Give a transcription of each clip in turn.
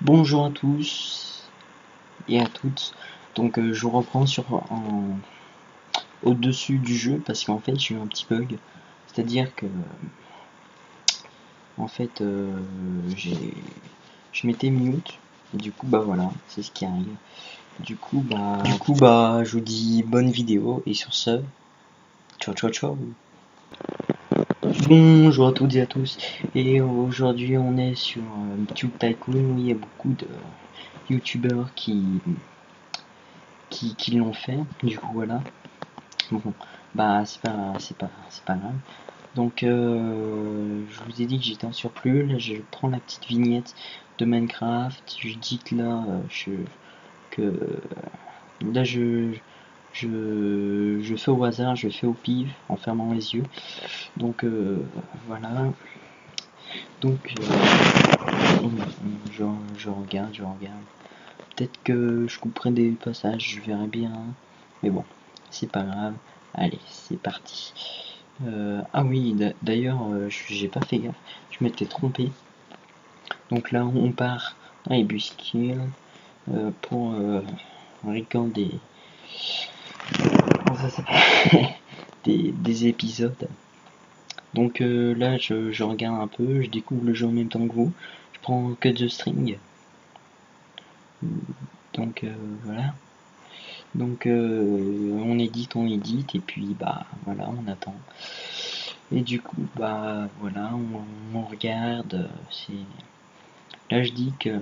Bonjour à tous et à toutes. Donc je vous reprends au-dessus du jeu parce qu'en fait j'ai eu un petit bug. C'est-à-dire que en fait je m'étais mute et du coup bah voilà, c'est ce qui arrive. Du coup bah je vous dis bonne vidéo et sur ce, ciao ciao ciao. Bonjour à toutes et à tous, et aujourd'hui on est sur Tube Tycoon où il y a beaucoup de youtubeurs qui l'ont fait, du coup voilà. Bon, bah c'est pas grave. Donc je vous ai dit que j'étais en surplus, là je prends la petite vignette de Minecraft, je dis que là là je fais au hasard, je fais au pif en fermant les yeux. Donc voilà. Donc je regarde. Peut-être que je couperai des passages, je verrai bien. Mais bon, c'est pas grave. Allez, c'est parti. Ah oui, d'ailleurs, j'ai pas fait gaffe. Je m'étais trompé. Donc là, on part à Ebuskill pour regarder comment ça s'appelle des épisodes. Donc là, je regarde un peu, je découvre le jeu en même temps que vous. Je prends Cut the String. Donc voilà. Donc on édite et puis bah voilà, on attend. Et du coup bah voilà, on regarde. Là je dis que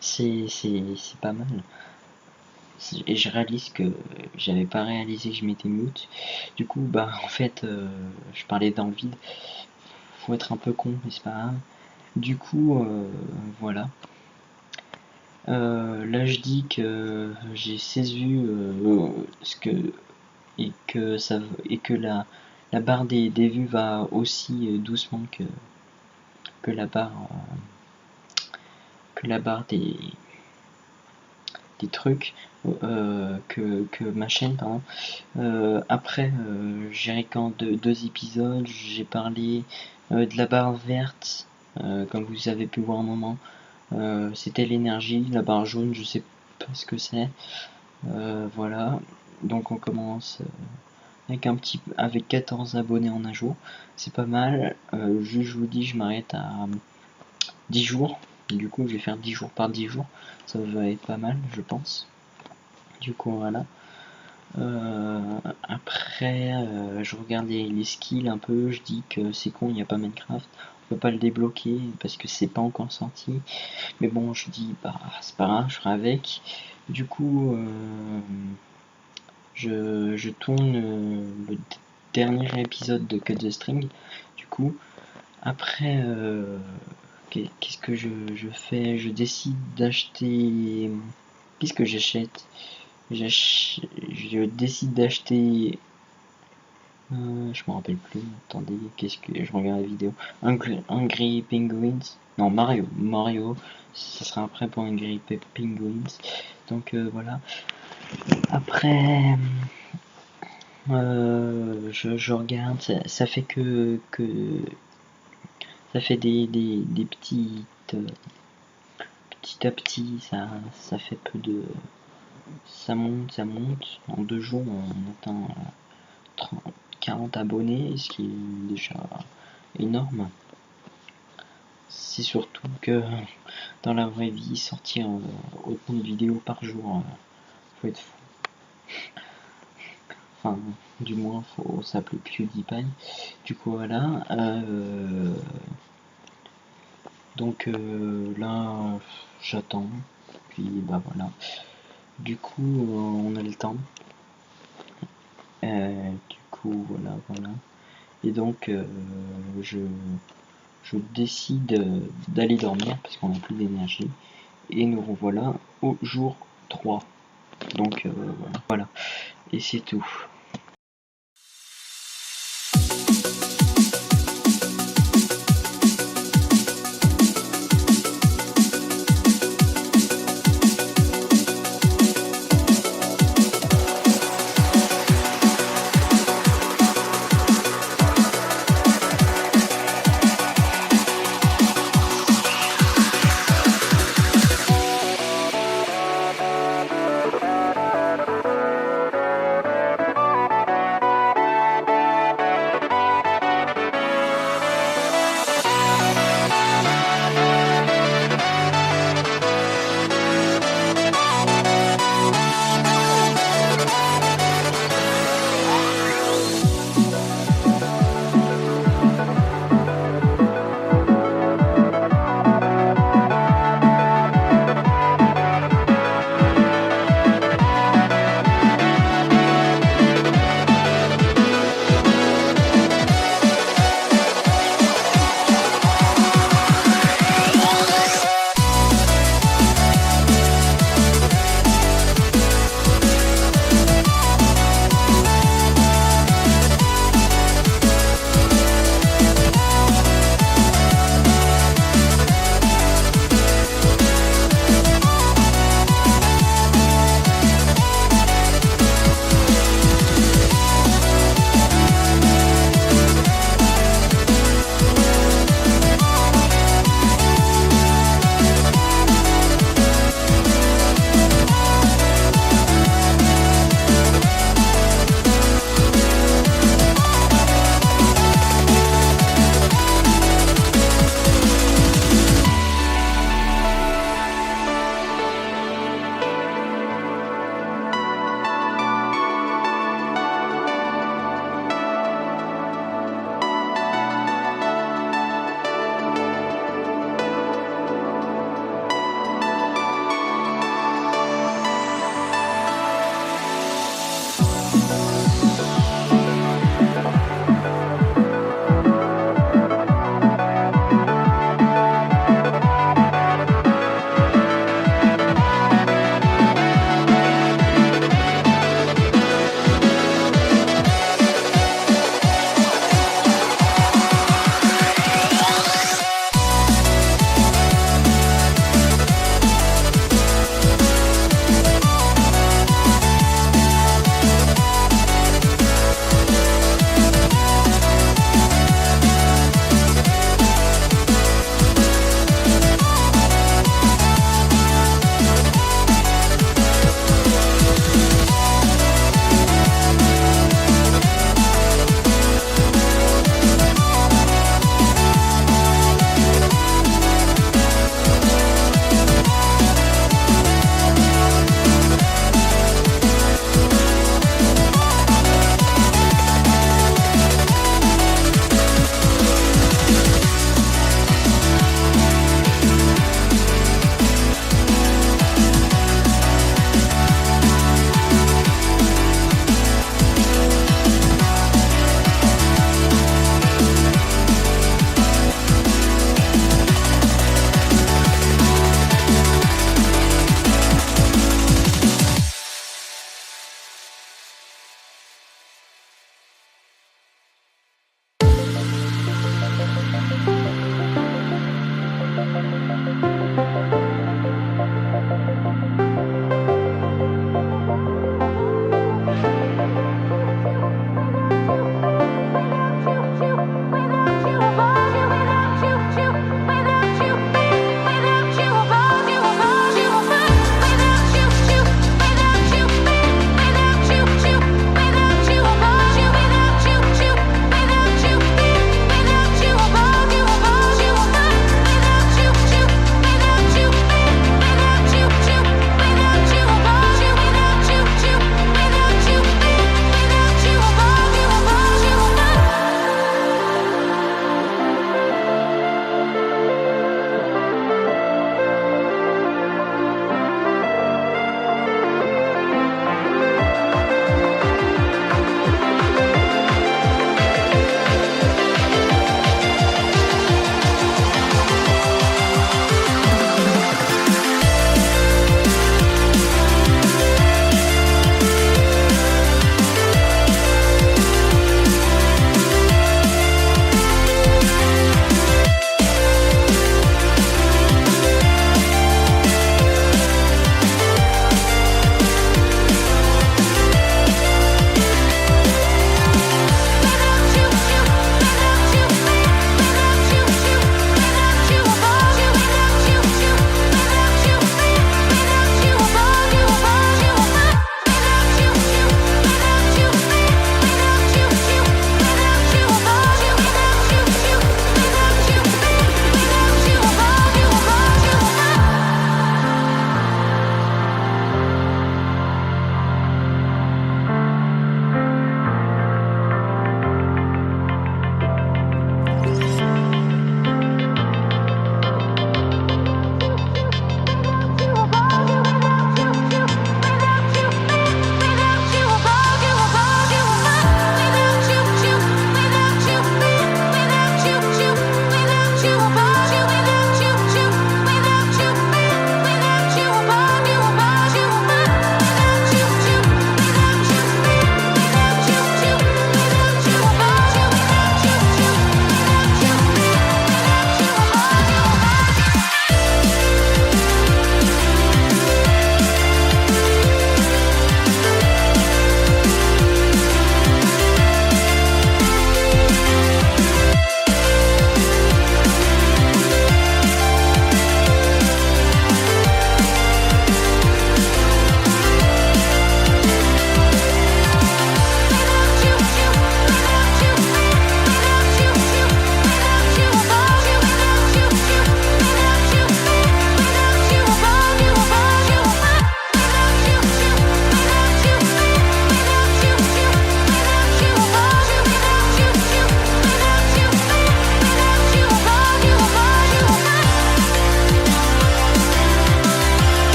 c'est pas mal. Et je réalise que j'avais pas réalisé que je m'étais mute. Du coup bah en fait je parlais dans le vide. Faut être un peu con, mais c'est pas grave. Du coup voilà. Là je dis que j'ai 16 vues et que la barre des vues va aussi doucement que la barre des trucs que ma chaîne pardon. Après j'ai regardé deux épisodes, j'ai parlé de la barre verte comme vous avez pu voir un moment. C'était l'énergie, la barre jaune je sais pas ce que c'est. Voilà, donc on commence avec 14 abonnés en un jour, c'est pas mal. Je vous dis, je m'arrête à 10 jours, du coup je vais faire 10 jours par 10 jours, ça va être pas mal je pense. Du coup voilà. Après je regarde les skills un peu, je dis que c'est con, il n'y a pas Minecraft, on peut pas le débloquer parce que c'est pas encore sorti, mais bon je dis bah c'est pas grave, je ferai avec. Du coup je tourne le dernier épisode de Cut the String. Du coup après qu'est-ce que je fais, je décide d'acheter, qu'est-ce que j'achète, je décide d'acheter je me rappelle plus, attendez, qu'est-ce que je regarde la vidéo, Angry Penguins, non Mario, ça sera après pour Angry Penguins. Donc voilà. Après je regarde, ça fait que ça fait des petites petit à petit, ça fait peu de, ça monte en 2 jours on atteint 40 abonnés, ce qui est déjà énorme. C'est surtout que dans la vraie vie sortir autant de vidéos par jour, faut être fou. Enfin, du moins faut s'appeler PewDiePie. Du coup voilà. Donc là j'attends. Puis bah voilà. Du coup on a le temps. Du coup voilà. Et donc je décide d'aller dormir parce qu'on n'a plus d'énergie. Et nous revoilà au jour 3. Donc voilà. Et c'est tout.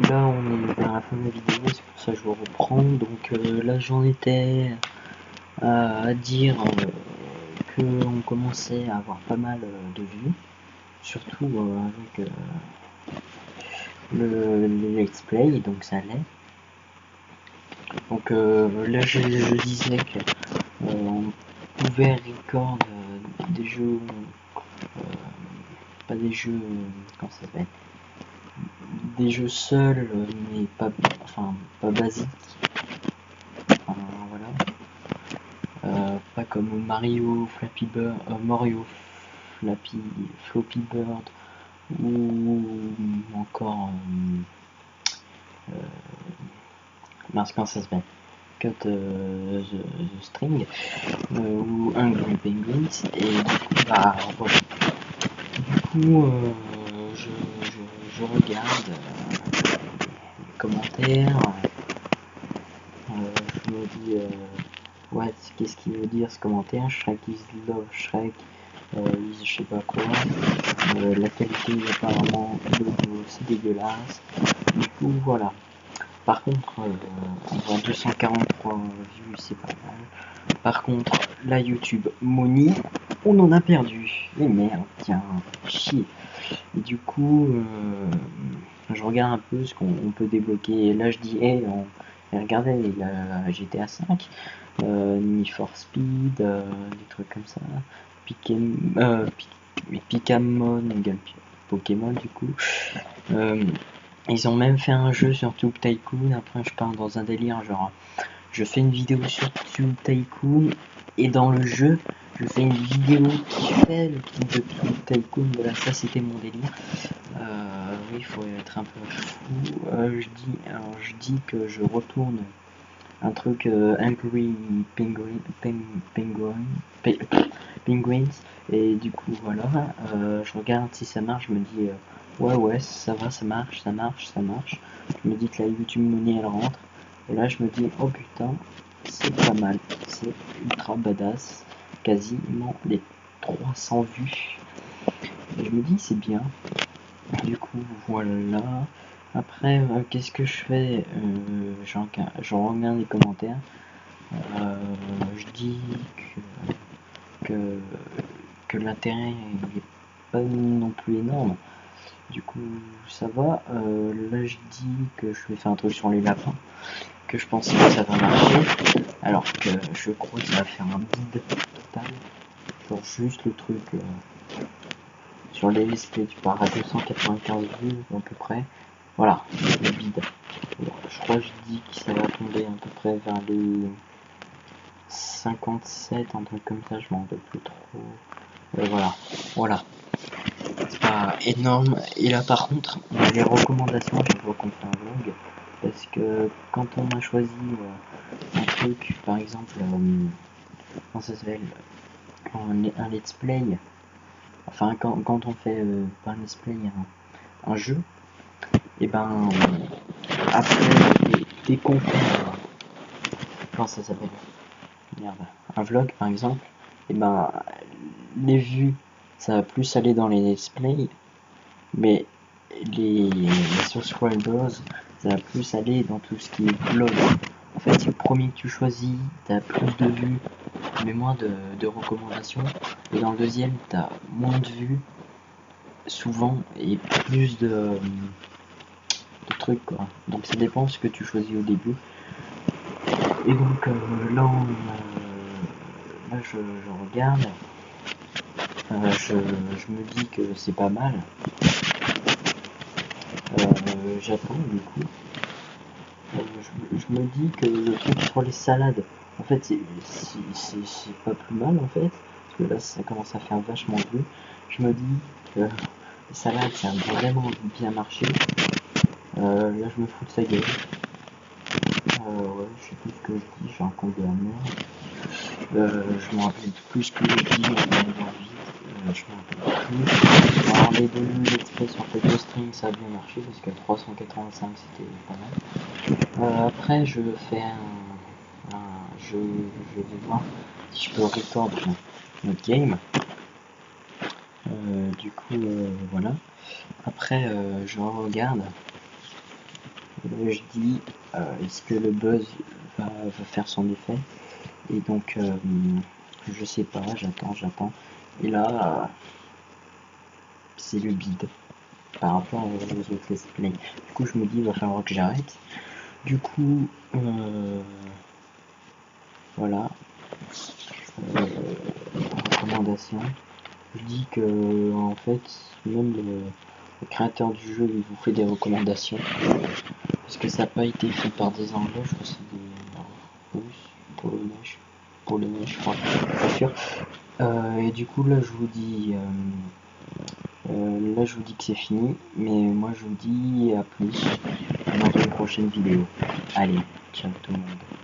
là on est vers la fin de la vidéo, c'est pour ça que je vous reprends. Donc là j'en étais à dire qu'on commençait à avoir pas mal de vues, surtout avec le let's play, donc ça allait. Donc là je disais que on pouvait record des jeux, pas des jeux, comment ça s'appelle, des jeux seuls, mais pas basiques. Enfin, voilà. Pas comme Mario, Floppy Bird, ou encore comment ça s'appelle, Cut the String, ou Hungry Penguins. Et du coup, bah voilà. Du coup, je regarde les commentaires, je me dis ouais, qu'est-ce qu'il veut dire ce commentaire, Shrek is love Shrek, je sais pas quoi, la qualité apparemment c'est dégueulasse. Du coup voilà. Par contre, avoir 243 vues, c'est pas mal. Par contre, la YouTube Money, on en a perdu. Et merde, tiens, chier. Et du coup, je regarde un peu ce qu'on peut débloquer. Et là, je dis, hey, regardez, il y a GTA 5, Need for Speed, des trucs comme ça. Pikamon, Pokémon, du coup. Ils ont même fait un jeu sur Tube Tycoon. Après, je pars dans un délire, genre, je fais une vidéo sur Tube Tycoon, et dans le jeu, je fais une vidéo qui fait le truc de Tube Tycoon. Voilà, ça c'était mon délire. Oui, il faut être un peu fou. Je dis que je retourne un truc Angry Penguins, et du coup voilà, je regarde si ça marche, je me dis ouais ça va, ça marche. Je me dis que la YouTube Money elle rentre, et là je me dis oh putain, c'est pas mal, c'est ultra badass, quasiment les 300 vues, et je me dis c'est bien. Du coup voilà. Après qu'est-ce que je fais, je regarde les commentaires, je dis que, que l'intérêt n'est pas non plus énorme. Du coup, ça va. Là, je dis que je vais faire un truc sur les lapins, que je pense que ça va marcher, alors que je crois que ça va faire un bide total. Genre juste le truc sur les displays, tu pars à 295 vues à peu près. Voilà, le bide. Je crois que je dis que ça va tomber à peu près vers les 57, un truc comme ça, je m'en rappelle plus trop. Voilà. C'est pas énorme. Et là, par contre, les recommandations, je vois qu'on fait un vlog, parce que quand on a choisi un truc, par exemple, comment ça s'appelle, un let's play, enfin, quand on fait pas un let's play, un jeu, et ben, après, dès qu'on fait, comment ça s'appelle, merde, un vlog par exemple, et ben les vues ça va plus aller dans les displays, mais les subscribers ça va plus aller dans tout ce qui est vlog. En fait, c'est le premier que tu choisis, t'as plus de vues mais moins de recommandations, et dans le deuxième t'as moins de vues souvent et plus de trucs quoi. Donc ça dépend ce que tu choisis au début. Et donc là je regarde, je me dis que c'est pas mal. J'attends du coup. Je me dis que le truc sur les salades, en fait c'est pas plus mal en fait, parce que là ça commence à faire vachement de vues. Je me dis que les salades ça a vraiment bien marché. Là je me fous de sa gueule. Ouais, je sais plus ce que je dis, j'ai un compte de la merde. Je me rappelle plus ce que je dis, je me rappelle plus. Alors les deux let's play sur Photo String ça a bien marché, parce que 385 c'était pas mal. Après je fais je vais voir si je peux record notre game. Du coup, voilà. Après, je regarde, je dis, est-ce que le buzz va faire son effet? Et donc, je sais pas, j'attends. Et là, c'est le bide par rapport aux autres let's play. Du coup, je me dis, il va falloir que j'arrête. Du coup, voilà. Recommandation. Je dis que, en fait, même le créateur du jeu, il vous fait des recommandations. Parce que ça n'a pas été fait par des Anglais, je crois que c'est des Russes, Polonais, je crois, pas sûr. Et du coup, là, je vous dis, que c'est fini, mais moi, je vous dis à plus dans une prochaine vidéo. Allez, ciao tout le monde.